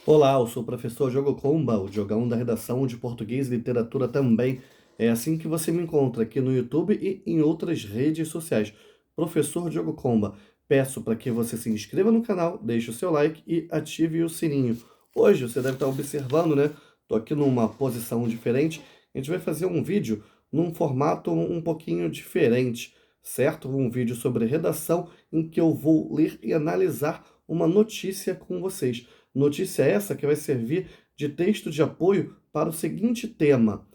Olá, eu sou o professor Diogo Comba, o Diogão da redação de Português e Literatura também. É assim que você me encontra aqui no YouTube e em outras redes sociais. Professor Diogo Comba, peço para que você se inscreva no canal, deixe o seu like e ative o sininho. Hoje você deve estar observando, né? Estou aqui numa posição diferente. A gente vai fazer um vídeo num formato um pouquinho diferente, certo? Um vídeo sobre redação em que eu vou ler e analisar uma notícia com vocês. Notícia essa que vai servir de texto de apoio para o seguinte tema: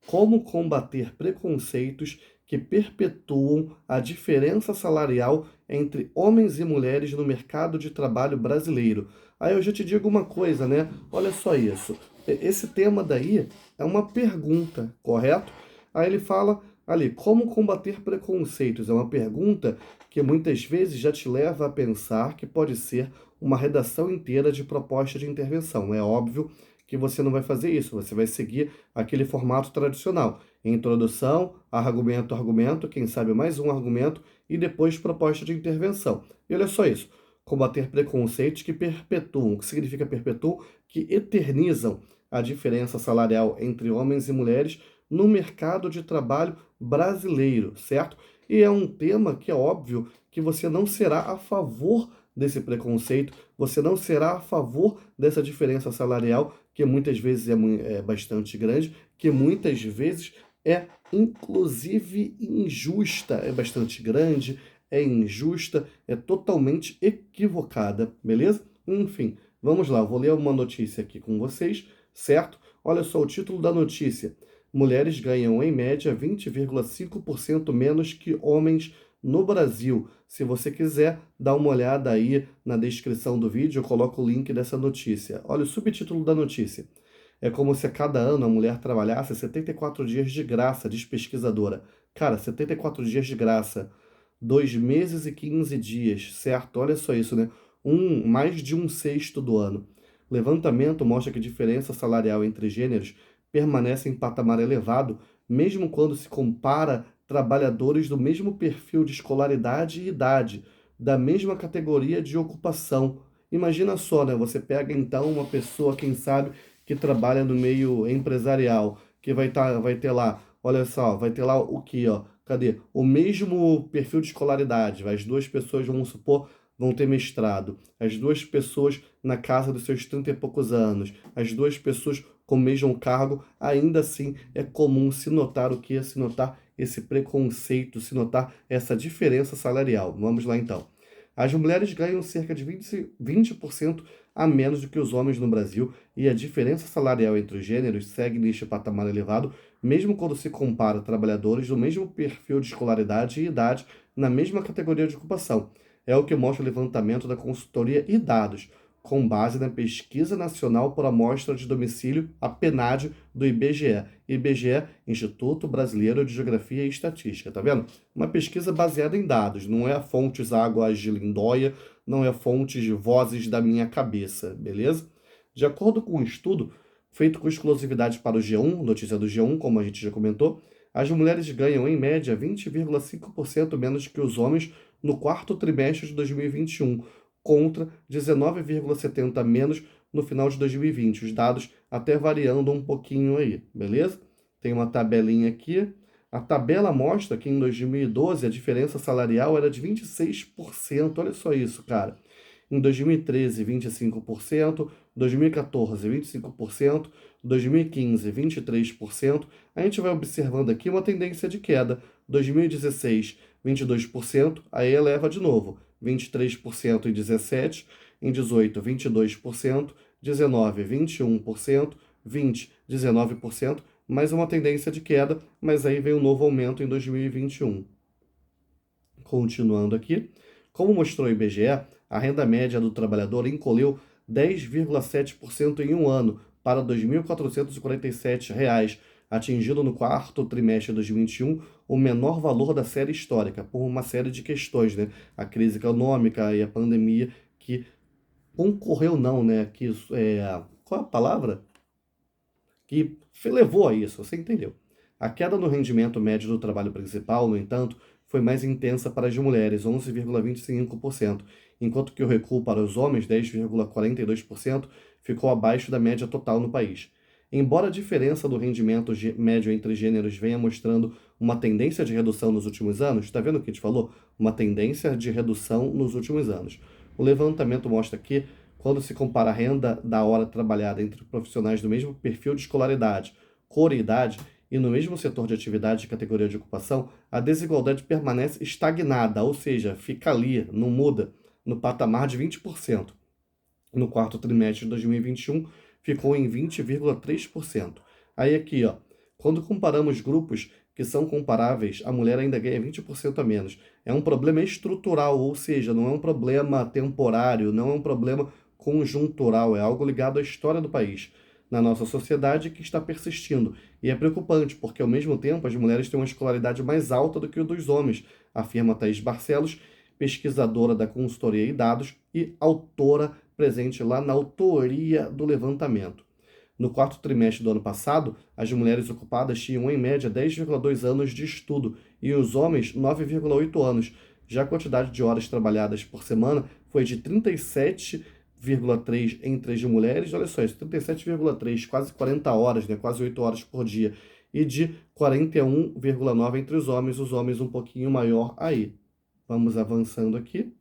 como combater preconceitos que perpetuam a diferença salarial entre homens e mulheres no mercado de trabalho brasileiro. Aí eu já te digo uma coisa, né? Olha só isso. Esse tema daí é uma pergunta, correto? Aí ele fala ali, como combater preconceitos? É uma pergunta que muitas vezes já te leva a pensar que pode ser uma redação inteira de proposta de intervenção. É óbvio que você não vai fazer isso, você vai seguir aquele formato tradicional. Introdução, argumento, argumento, quem sabe mais um argumento e depois proposta de intervenção. E olha só isso. Combater preconceitos que perpetuam. O que significa perpetuam? Que eternizam a diferença salarial entre homens e mulheres no mercado de trabalho brasileiro, certo? E é um tema que é óbvio que você não será a favor desse preconceito, você não será a favor dessa diferença salarial, que muitas vezes é bastante grande, que muitas vezes é inclusive injusta, é bastante grande, é injusta, é totalmente equivocada, beleza? Enfim, vamos lá, eu vou ler uma notícia aqui com vocês, certo? Olha só o título da notícia. Mulheres ganham em média 20,5% menos que homens no Brasil. Se você quiser, dá uma olhada aí na descrição do vídeo, eu coloco o link dessa notícia. Olha o subtítulo da notícia. É como se a cada ano a mulher trabalhasse 74 dias de graça, diz pesquisadora. Cara, 74 dias de graça, 2 meses e 15 dias, certo? Olha só isso, né? Mais de um sexto do ano. Levantamento mostra que a diferença salarial entre gêneros permanece em patamar elevado, mesmo quando se compara trabalhadores do mesmo perfil de escolaridade e idade, da mesma categoria de ocupação. Imagina só, né? Você pega então uma pessoa, quem sabe, que trabalha no meio empresarial, que vai ter lá, olha só, vai ter lá o que, ó? Cadê? O mesmo perfil de escolaridade. As duas pessoas, vamos supor, vão ter mestrado. As duas pessoas na casa dos seus 30 e poucos anos. As duas pessoas com o mesmo cargo. Ainda assim, é comum se notar o que? Se notar esse preconceito, se notar essa diferença salarial. Vamos lá então. As mulheres ganham cerca de 20% a menos do que os homens no Brasil e a diferença salarial entre os gêneros segue neste patamar elevado, mesmo quando se compara trabalhadores do mesmo perfil de escolaridade e idade na mesma categoria de ocupação. É o que mostra o levantamento da consultoria e dados, com base na Pesquisa Nacional por Amostra de Domicílio, a PNAD, do IBGE. IBGE, Instituto Brasileiro de Geografia e Estatística, tá vendo? Uma pesquisa baseada em dados, não é fontes águas de Lindóia, não é fontes de vozes da minha cabeça, beleza? De acordo com um estudo feito com exclusividade para o G1, notícia do G1, como a gente já comentou, as mulheres ganham em média 20,5% menos que os homens no quarto trimestre de 2021, contra 19,70 menos no final de 2020. Os dados até variando um pouquinho aí, beleza? Tem uma tabelinha aqui. A tabela mostra que em 2012 a diferença salarial era de 26%. Olha só isso, cara. Em 2013, 25%, 2014, 25%, 2015, 23%. A gente vai observando aqui uma tendência de queda. 2016, 22%, aí eleva de novo. 23% em 17, em 18, 22%, 19, 21%, 20, 19%, mais uma tendência de queda, mas aí vem um novo aumento em 2021. Continuando aqui, como mostrou o IBGE, a renda média do trabalhador encolheu 10,7% em um ano, para R$ 2.447, atingindo no quarto trimestre de 2021 o menor valor da série histórica, por uma série de questões, né? A crise econômica e a pandemia que concorreu não, né? Qual é a palavra? Que levou a isso, você entendeu? A queda no rendimento médio do trabalho principal, no entanto, foi mais intensa para as mulheres, 11,25%, enquanto que o recuo para os homens, 10,42%, ficou abaixo da média total no país. Embora a diferença do rendimento médio entre gêneros venha mostrando uma tendência de redução nos últimos anos, está vendo o que a gente falou? Uma tendência de redução nos últimos anos. O levantamento mostra que, quando se compara a renda da hora trabalhada entre profissionais do mesmo perfil de escolaridade, cor e idade, e no mesmo setor de atividade e categoria de ocupação, a desigualdade permanece estagnada, ou seja, fica ali, não muda, no patamar de 20%. No quarto trimestre de 2021, ficou em 20,3%. Aí aqui, ó, quando comparamos grupos que são comparáveis, a mulher ainda ganha 20% a menos. É um problema estrutural, ou seja, não é um problema temporário, não é um problema conjuntural, é algo ligado à história do país, na nossa sociedade, que está persistindo. E é preocupante, porque ao mesmo tempo as mulheres têm uma escolaridade mais alta do que o dos homens, afirma Thaís Barcelos, pesquisadora da consultoria e dados e autora presente lá na autoria do levantamento. No quarto trimestre do ano passado, as mulheres ocupadas tinham, em média, 10,2 anos de estudo e os homens, 9,8 anos. Já a quantidade de horas trabalhadas por semana foi de 37,3 entre as mulheres, olha só isso, 37,3, quase 40 horas, né, quase 8 horas por dia, e de 41,9 entre os homens um pouquinho maior aí. Vamos avançando aqui.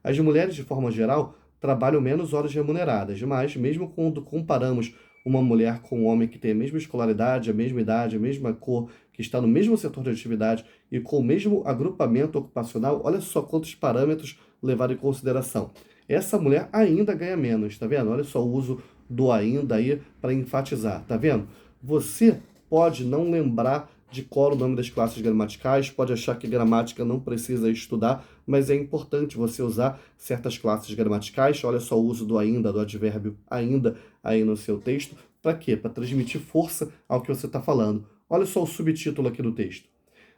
As mulheres, de forma geral, trabalham menos horas remuneradas, mas, mesmo quando comparamos uma mulher com um homem que tem a mesma escolaridade, a mesma idade, a mesma cor, que está no mesmo setor de atividade e com o mesmo agrupamento ocupacional, olha só quantos parâmetros levaram em consideração. Essa mulher ainda ganha menos, tá vendo? Olha só o uso do ainda aí para enfatizar, tá vendo? Você pode não lembrar de cor o nome das classes gramaticais, pode achar que gramática não precisa estudar, mas é importante você usar certas classes gramaticais. Olha só o uso do ainda, do advérbio ainda aí no seu texto. Para quê? Para transmitir força ao que você está falando. Olha só o subtítulo aqui do texto.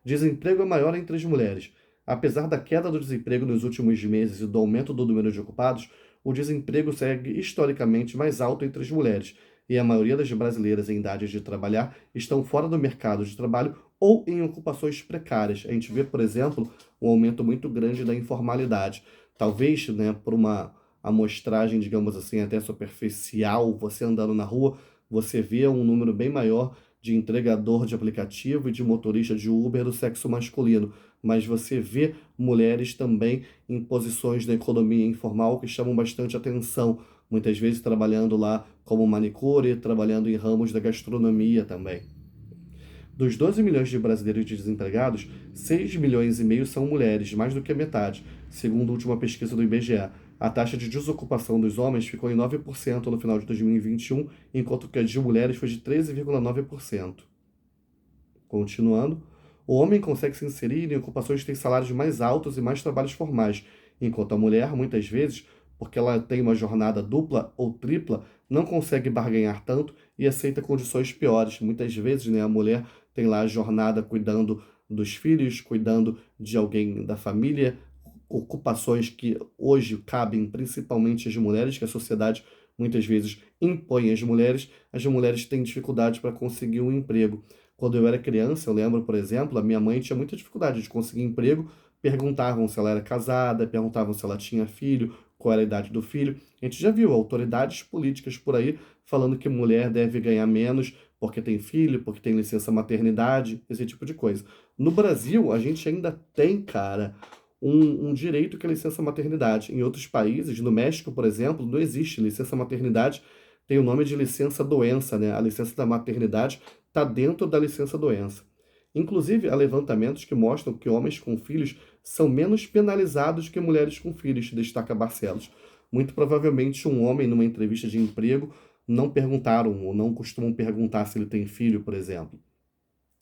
Desemprego é maior entre as mulheres. Apesar da queda do desemprego nos últimos meses e do aumento do número de ocupados, o desemprego segue historicamente mais alto entre as mulheres, e a maioria das brasileiras em idade de trabalhar estão fora do mercado de trabalho ou em ocupações precárias. A gente vê, por exemplo, um aumento muito grande da informalidade. Talvez, né, por uma amostragem, digamos assim, até superficial, você andando na rua, você vê um número bem maior de entregador de aplicativo e de motorista de Uber do sexo masculino, mas você vê mulheres também em posições da economia informal que chamam bastante atenção, muitas vezes trabalhando lá como manicure, trabalhando em ramos da gastronomia também. Dos 12 milhões de brasileiros desempregados, 6 milhões e meio são mulheres, mais do que a metade, segundo a última pesquisa do IBGE. A taxa de desocupação dos homens ficou em 9% no final de 2021, enquanto que a de mulheres foi de 13,9%. Continuando, o homem consegue se inserir em ocupações que têm salários mais altos e mais trabalhos formais, enquanto a mulher, muitas vezes, porque ela tem uma jornada dupla ou tripla, não consegue barganhar tanto e aceita condições piores. Muitas vezes, né, a mulher tem lá a jornada cuidando dos filhos, cuidando de alguém da família, ocupações que hoje cabem principalmente às mulheres, que a sociedade muitas vezes impõe às mulheres. As mulheres têm dificuldade para conseguir um emprego. Quando eu era criança, eu lembro, por exemplo, a minha mãe tinha muita dificuldade de conseguir emprego, perguntavam se ela era casada, perguntavam se ela tinha filho, qual era a idade do filho. A gente já viu autoridades políticas por aí falando que mulher deve ganhar menos porque tem filho, porque tem licença maternidade, esse tipo de coisa. No Brasil, a gente ainda tem, cara, um direito que é licença maternidade. Em outros países, no México, por exemplo, não existe licença maternidade, tem o nome de licença doença, né? A licença da maternidade está dentro da licença doença. Inclusive, há levantamentos que mostram que homens com filhos são menos penalizados que mulheres com filhos, destaca Barcelos. Muito provavelmente um homem, numa entrevista de emprego, não perguntaram ou não costumam perguntar se ele tem filho, por exemplo.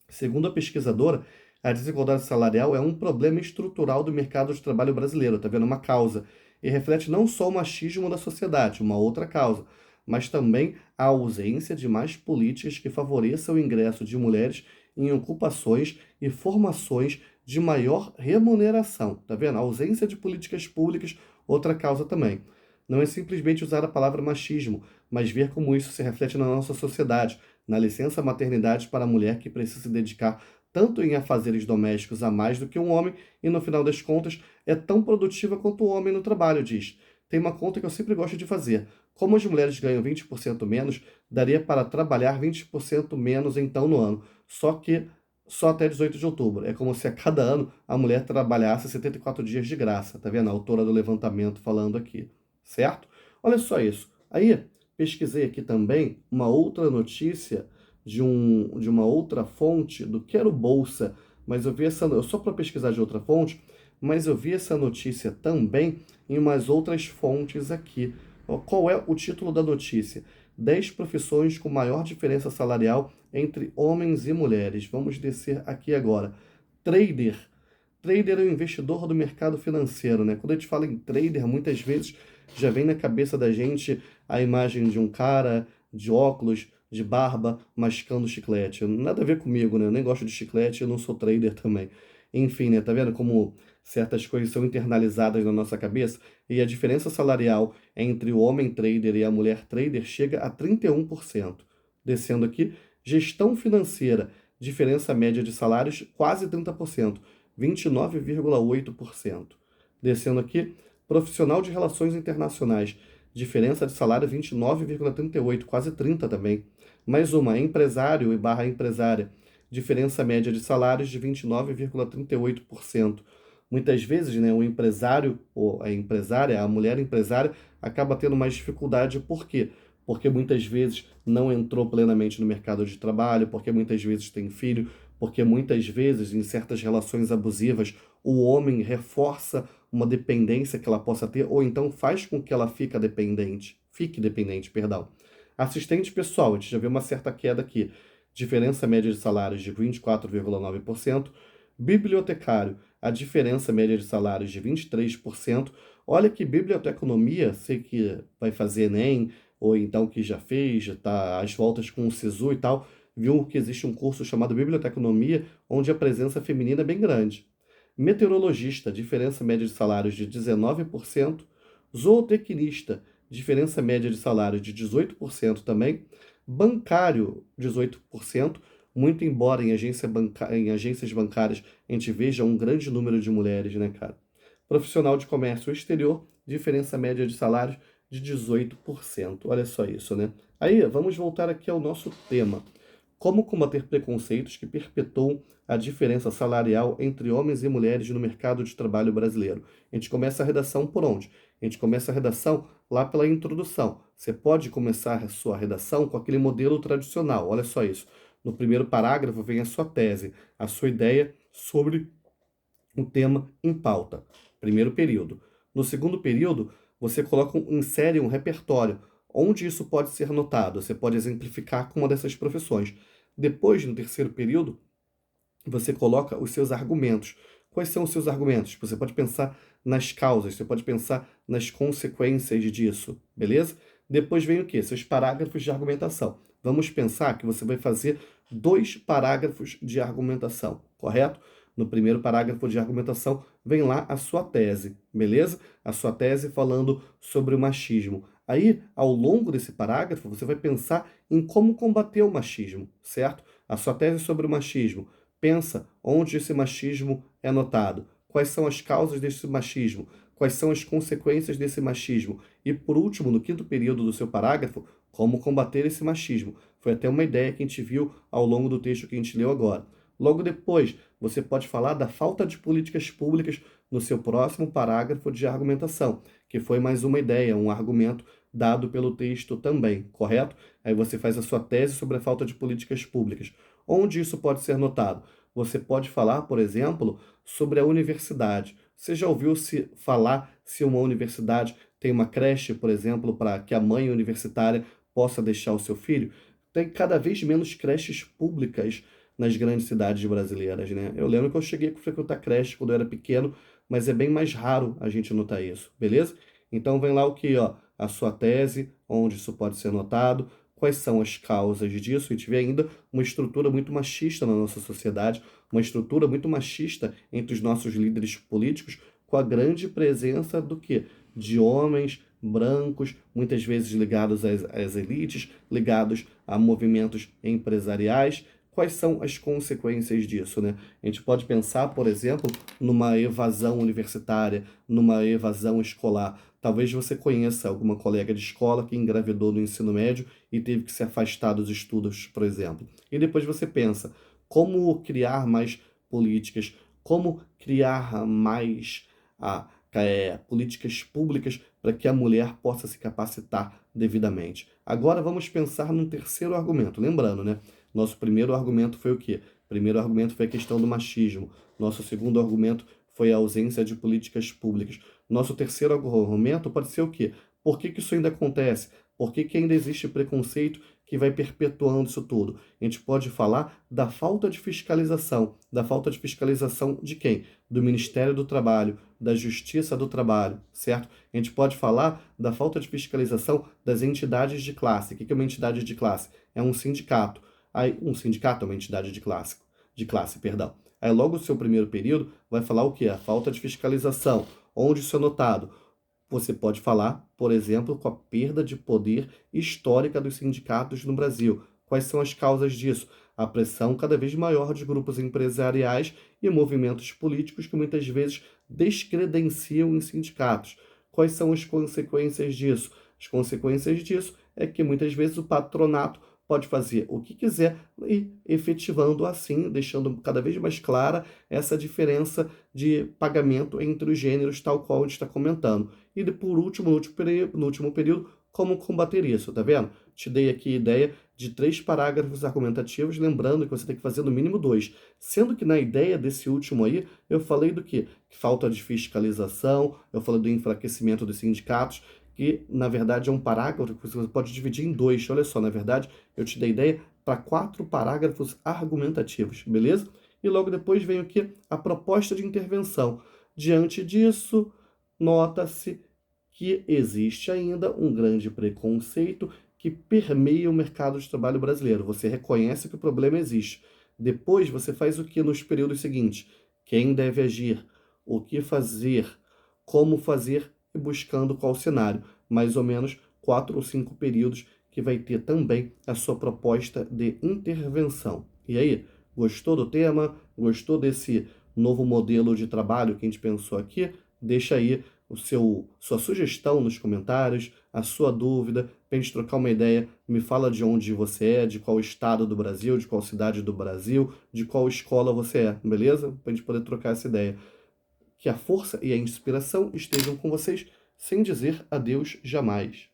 Segundo a pesquisadora, a desigualdade salarial é um problema estrutural do mercado de trabalho brasileiro, está vendo? Uma causa. E reflete não só o machismo da sociedade, uma outra causa, mas também a ausência de mais políticas que favoreçam o ingresso de mulheres em ocupações e formações de maior remuneração. Tá vendo? A ausência de políticas públicas, outra causa também. Não é simplesmente usar a palavra machismo, mas ver como isso se reflete na nossa sociedade, na licença maternidade para a mulher que precisa se dedicar tanto em afazeres domésticos a mais do que um homem e, no final das contas, é tão produtiva quanto o homem no trabalho, diz. Tem uma conta que eu sempre gosto de fazer. Como as mulheres ganham 20% menos, daria para trabalhar 20% menos então no ano. Só que só até 18 de outubro. É como se a cada ano a mulher trabalhasse 74 dias de graça. Tá vendo? A autora do levantamento falando aqui. Certo? Olha só isso. Aí, pesquisei aqui também uma outra notícia de uma outra fonte do Quero Bolsa, mas eu vi só para pesquisar de outra fonte, mas eu vi essa notícia também em umas outras fontes aqui. Qual é o título da notícia? 10 profissões com maior diferença salarial entre homens e mulheres. Vamos descer aqui agora. Trader. Trader é o investidor do mercado financeiro, né? Quando a gente fala em trader, muitas vezes já vem na cabeça da gente a imagem de um cara de óculos, de barba, mascando chiclete. Nada a ver comigo, né? Eu nem gosto de chiclete, eu não sou trader também. Enfim, né? Tá vendo como certas coisas são internalizadas na nossa cabeça? E a diferença salarial entre o homem trader e a mulher trader chega a 31%. Descendo aqui, gestão financeira, diferença média de salários quase 30%, 29,8%. Descendo aqui, profissional de relações internacionais, diferença de salário 29,38%, quase 30% também. Mais uma, empresário e barra empresária, diferença média de salários de 29,38%. Muitas vezes, né, o empresário ou a empresária, a mulher empresária, acaba tendo mais dificuldade. Por quê? Porque muitas vezes não entrou plenamente no mercado de trabalho, porque muitas vezes tem filho, porque muitas vezes, em certas relações abusivas, o homem reforça uma dependência que ela possa ter, ou então faz com que ela fique dependente, perdão. Assistente pessoal, a gente já vê uma certa queda aqui, diferença média de salários de 24,9%. Bibliotecário, a diferença média de salários de 23%. Olha que biblioteconomia, sei que vai fazer Enem, ou então que já fez, já está às voltas com o SISU e tal, viu que existe um curso chamado Biblioteconomia, onde a presença feminina é bem grande. Meteorologista, diferença média de salários de 19%. Zootecnista, diferença média de salário de 18% também. Bancário, 18%. Muito embora em agências bancárias a gente veja um grande número de mulheres, né, cara? Profissional de comércio exterior, diferença média de salários de 18%. Olha só isso, né? Aí, vamos voltar aqui ao nosso tema. Como combater preconceitos que perpetuam a diferença salarial entre homens e mulheres no mercado de trabalho brasileiro? A gente começa a redação por onde? A gente começa a redação lá pela introdução. Você pode começar a sua redação com aquele modelo tradicional. Olha só isso. No primeiro parágrafo vem a sua tese, a sua ideia sobre o tema em pauta. Primeiro período. No segundo período, você insere um repertório. Onde isso pode ser notado? Você pode exemplificar com uma dessas profissões. Depois, no terceiro período, você coloca os seus argumentos. Quais são os seus argumentos? Você pode pensar nas causas, você pode pensar nas consequências disso, beleza? Depois vem o quê? Seus parágrafos de argumentação. Vamos pensar que você vai fazer 2 parágrafos de argumentação, correto? No primeiro parágrafo de argumentação vem lá a sua tese, beleza? A sua tese falando sobre o machismo. Aí, ao longo desse parágrafo, você vai pensar em como combater o machismo, certo? A sua tese sobre o machismo. Pensa onde esse machismo é notado, quais são as causas desse machismo, quais são as consequências desse machismo e, por último, no quinto período do seu parágrafo, como combater esse machismo. Foi até uma ideia que a gente viu ao longo do texto que a gente leu agora. Logo depois, você pode falar da falta de políticas públicas no seu próximo parágrafo de argumentação, que foi mais uma ideia, um argumento dado pelo texto também, correto? Aí você faz a sua tese sobre a falta de políticas públicas. Onde isso pode ser notado? Você pode falar, por exemplo, sobre a universidade. Você já ouviu se falar se uma universidade tem uma creche, por exemplo, para que a mãe universitária possa deixar o seu filho? Tem cada vez menos creches públicas nas grandes cidades brasileiras, né? Eu lembro que eu cheguei a frequentar creche quando eu era pequeno, mas é bem mais raro a gente notar isso, beleza? Então vem lá o que, ó, a sua tese, onde isso pode ser notado, quais são as causas disso. A gente vê ainda uma estrutura muito machista na nossa sociedade, uma estrutura muito machista entre os nossos líderes políticos, com a grande presença do quê? De homens brancos, muitas vezes ligados às elites, ligados a movimentos empresariais, quais são as consequências disso, né? A gente pode pensar, por exemplo, numa evasão universitária, numa evasão escolar. Talvez você conheça alguma colega de escola que engravidou no ensino médio e teve que se afastar dos estudos, por exemplo. E depois você pensa, como criar mais políticas, como criar mais políticas públicas para que a mulher possa se capacitar devidamente. Agora vamos pensar num terceiro argumento. Lembrando, né? Nosso primeiro argumento foi o quê? O primeiro argumento foi a questão do machismo. Nosso segundo argumento foi a ausência de políticas públicas. Nosso terceiro argumento pode ser o quê? Por que que isso ainda acontece? Por que que ainda existe preconceito que vai perpetuando isso tudo? A gente pode falar da falta de fiscalização. Da falta de fiscalização de quem? Do Ministério do Trabalho, da Justiça do Trabalho, certo? A gente pode falar da falta de fiscalização das entidades de classe. O que é uma entidade de classe? É um sindicato. Aí, um sindicato é uma entidade de classe, perdão. Aí logo o seu primeiro período vai falar o quê? A falta de fiscalização. Onde isso é notado? Você pode falar, por exemplo, com a perda de poder histórica dos sindicatos no Brasil. Quais são as causas disso? A pressão cada vez maior de grupos empresariais e movimentos políticos que muitas vezes descredenciam os sindicatos. Quais são as consequências disso? As consequências disso é que muitas vezes o patronato pode fazer o que quiser e efetivando assim, deixando cada vez mais clara essa diferença de pagamento entre os gêneros, tal qual a gente está comentando. E por último, no último período, como combater isso, tá vendo? Te dei aqui a ideia de 3 parágrafos argumentativos, lembrando que você tem que fazer no mínimo 2. Sendo que na ideia desse último aí, eu falei do quê? Que falta de fiscalização, eu falei do enfraquecimento dos sindicatos, que na verdade é um parágrafo que você pode dividir em 2. Olha só, na verdade, eu te dei ideia para 4 parágrafos argumentativos, beleza? E logo depois vem o que? A proposta de intervenção. Diante disso, nota-se que existe ainda um grande preconceito que permeia o mercado de trabalho brasileiro. Você reconhece que o problema existe. Depois você faz o que nos períodos seguintes? Quem deve agir? O que fazer? Como fazer? E buscando qual cenário? Mais ou menos 4 ou 5 períodos que vai ter também a sua proposta de intervenção. E aí, gostou do tema? Gostou desse novo modelo de trabalho que a gente pensou aqui? Deixa aí sua sugestão nos comentários, a sua dúvida, para a gente trocar uma ideia. Me fala de onde você é, de qual estado do Brasil, de qual cidade do Brasil, de qual escola você é, beleza? Para a gente poder trocar essa ideia. Que a força e a inspiração estejam com vocês, sem dizer adeus jamais.